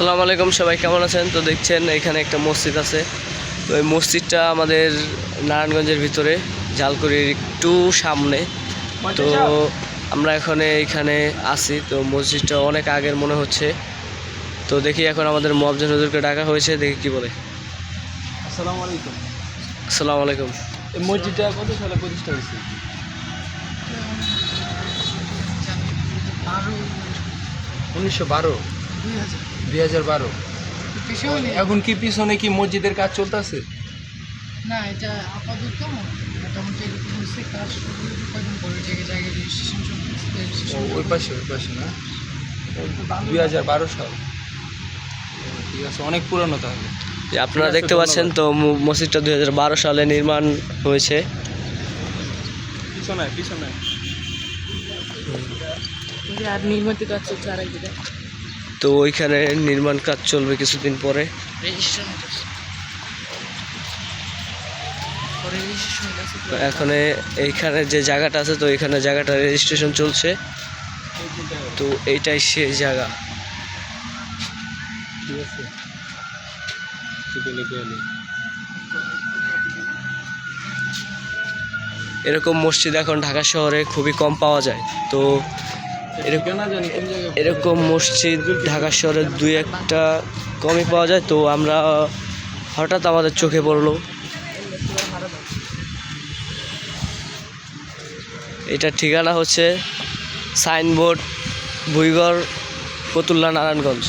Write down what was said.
আসসালামু আলাইকুম, সবাই কেমন আছেন? তো দেখছেন এখানে একটা মসজিদ আছে। তো এই মসজিদটা আমাদের নারায়ণগঞ্জের ভিতরে, জালকুড়ির একটু সামনে। তো আমরা এখানে আছি। তো মসজিদটা অনেক আগের মনে হচ্ছে। তো দেখি এখন আমাদের মুয়াজ্জিন হুজুরকে ডাকা হয়েছে, দেখি কি বলে। আসসালামু আলাইকুম। আসসালামু আলাইকুম। এই মসজিদটা কত সালে প্রতিষ্ঠা হয়েছে? 1912, 2012। এখন কি পিছনে কি মসজিদের কাজ চলতেছে? না, এটা আপাতত মোটামুটি এরকম হচ্ছে, কাজ শুরু কয়েকদিন পরে জায়গায় রেজিস্ট্রেশন চলতেছে। ওই পাশে না, 2012 সাল। ঠিক আছে, অনেক পুরানো তাহলে। যে আপনারা দেখতে পাচ্ছেন, তো মসজিদটা 2012 সালে নির্মাণ হয়েছে। পিছনে আর নির্মাণ কাজ চলছে আরেক জায়গায়। তো ওইখানে নির্মাণ কাজ চলবে কিছুদিন পরে। তো এইখানে যে জায়গাটা আছে, তো এখানে জায়গাটা রেজিস্ট্রেশন চলছে। তো এইটাই সেই জায়গা। ঠিক আছে, এরকম মসজিদ এখন ঢাকা শহরে খুবই কম পাওয়া যায়। তো এরকম মসজিদ ঢাকা শহরে দুই একটা কমই পাওয়া যায়। তো আমরা হঠাৎ আমাদের চোখে পড়লো। এটার ঠিকানা হচ্ছে সাইনবোর্ড, ভুইগড়, ফতুল্লা, নারায়ণগঞ্জ।